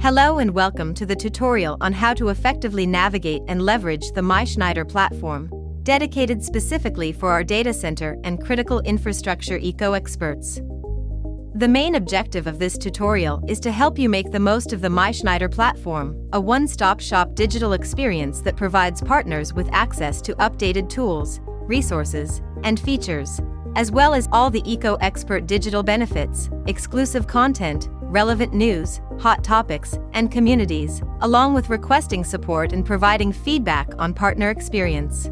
Hello and welcome to the tutorial on how to effectively navigate and leverage the mySchneider platform, dedicated specifically for our data center and critical infrastructure EcoXperts. The main objective of this tutorial is to help you make the most of the mySchneider platform, a one-stop-shop digital experience that provides partners with access to updated tools, resources, and features, as well as all the EcoXpert digital benefits, exclusive content, relevant news, hot topics, and communities, along with requesting support and providing feedback on partner experience.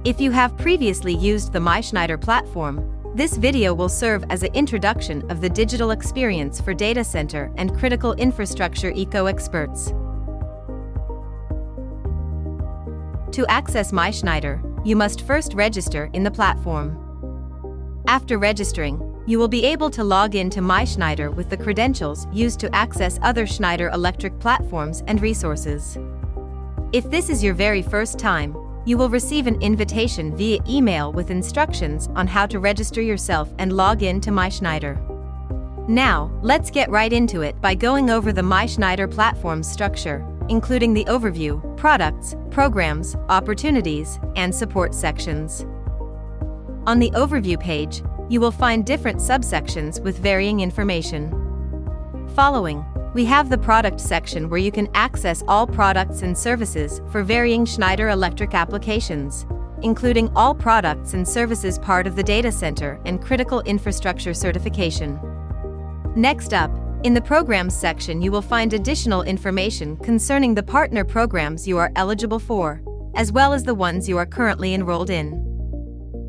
If you have previously used the mySchneider platform, this video will serve as an introduction of the digital experience for data center and critical infrastructure EcoXperts. To access mySchneider, you must first register in the platform. After registering, you will be able to log in to mySchneider with the credentials used to access other Schneider Electric platforms and resources. If this is your very first time, you will receive an invitation via email with instructions on how to register yourself and log in to mySchneider. Now, let's get right into it by going over the mySchneider platform's structure, including the overview, products, programs, opportunities, and support sections. On the overview page, you will find different subsections with varying information. Following, we have the product section where you can access all products and services for varying Schneider Electric applications, including all products and services part of the data center and critical infrastructure certification. Next up, in the Programs section you will find additional information concerning the partner programs you are eligible for, as well as the ones you are currently enrolled in.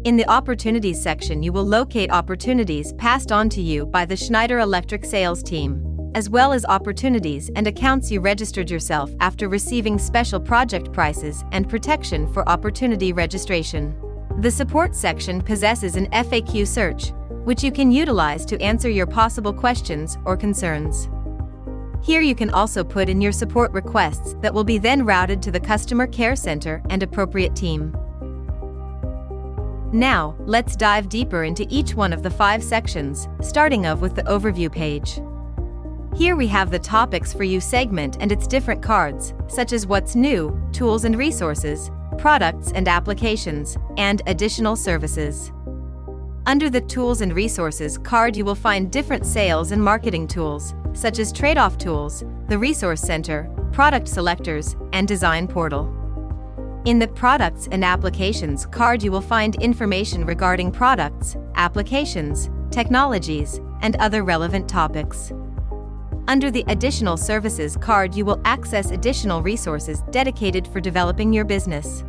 In the Opportunities section you will locate opportunities passed on to you by the Schneider Electric sales team, as well as opportunities and accounts you registered yourself after receiving special project prices and protection for opportunity registration. The Support section possesses an FAQ search, which you can utilize to answer your possible questions or concerns. Here you can also put in your support requests that will be then routed to the Customer Care Center and appropriate team. Now, let's dive deeper into each one of the 5 sections, starting off with the Overview page. Here we have the Topics for You segment and its different cards, such as What's New, Tools and Resources, Products and Applications, and Additional Services. Under the Tools and Resources card you will find different sales and marketing tools, such as trade-off tools, the Resource Center, product selectors, and design portal. In the Products and Applications card you will find information regarding products, applications, technologies, and other relevant topics. Under the Additional Services card you will access additional resources dedicated for developing your business.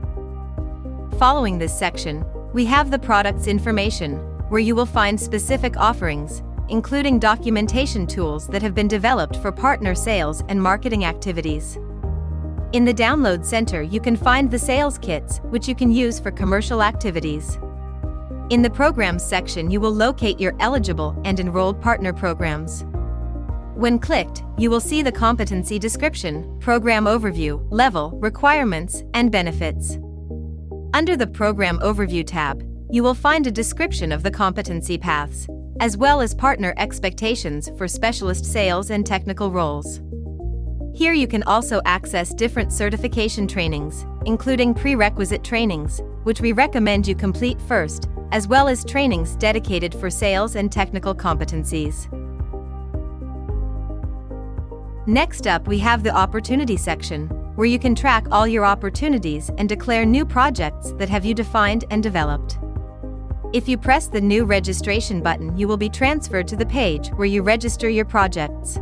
Following this section, we have the Products Information, where you will find specific offerings, including documentation tools that have been developed for partner sales and marketing activities. In the Download Center you can find the sales kits, which you can use for commercial activities. In the Programs section you will locate your eligible and enrolled partner programs. When clicked, you will see the competency description, program overview, level, requirements, and benefits. Under the Program Overview tab, you will find a description of the competency paths, as well as partner expectations for specialist sales and technical roles. Here you can also access different certification trainings, including prerequisite trainings, which we recommend you complete first, as well as trainings dedicated for sales and technical competencies. Next up we have the Opportunity section, where you can track all your opportunities and declare new projects that have you defined and developed. If you press the New Registration button you will be transferred to the page where you register your projects.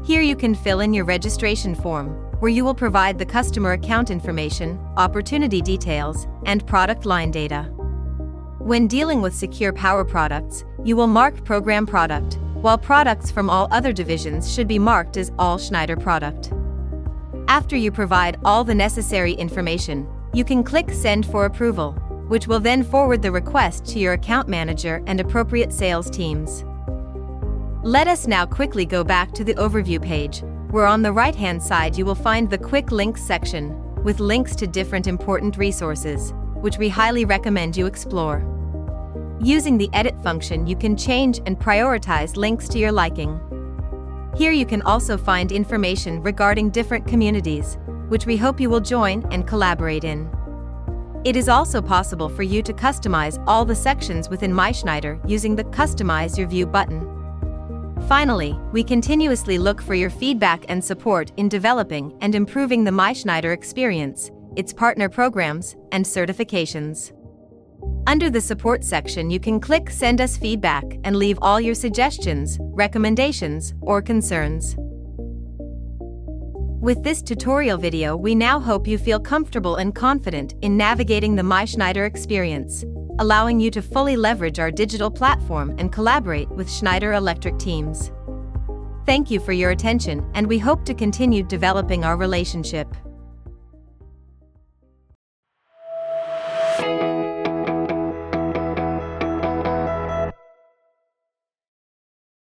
Here you can fill in your registration form, where you will provide the customer account information, opportunity details, and product line data. When dealing with secure power products, you will mark Program Product, while products from all other divisions should be marked as All Schneider Product. After you provide all the necessary information, you can click Send for approval, which will then forward the request to your account manager and appropriate sales teams. Let us now quickly go back to the Overview page, where on the right-hand side you will find the Quick Links section, with links to different important resources, which we highly recommend you explore. Using the Edit function you can change and prioritize links to your liking. Here you can also find information regarding different communities, which we hope you will join and collaborate in. It is also possible for you to customize all the sections within mySchneider using the Customize Your View button. Finally, we continuously look for your feedback and support in developing and improving the mySchneider experience, its partner programs, and certifications. Under the support section, you can click Send Us Feedback and leave all your suggestions, recommendations, or concerns. With this tutorial video, we now hope you feel comfortable and confident in navigating the mySchneider experience, allowing you to fully leverage our digital platform and collaborate with Schneider Electric teams. Thank you for your attention, and we hope to continue developing our relationship.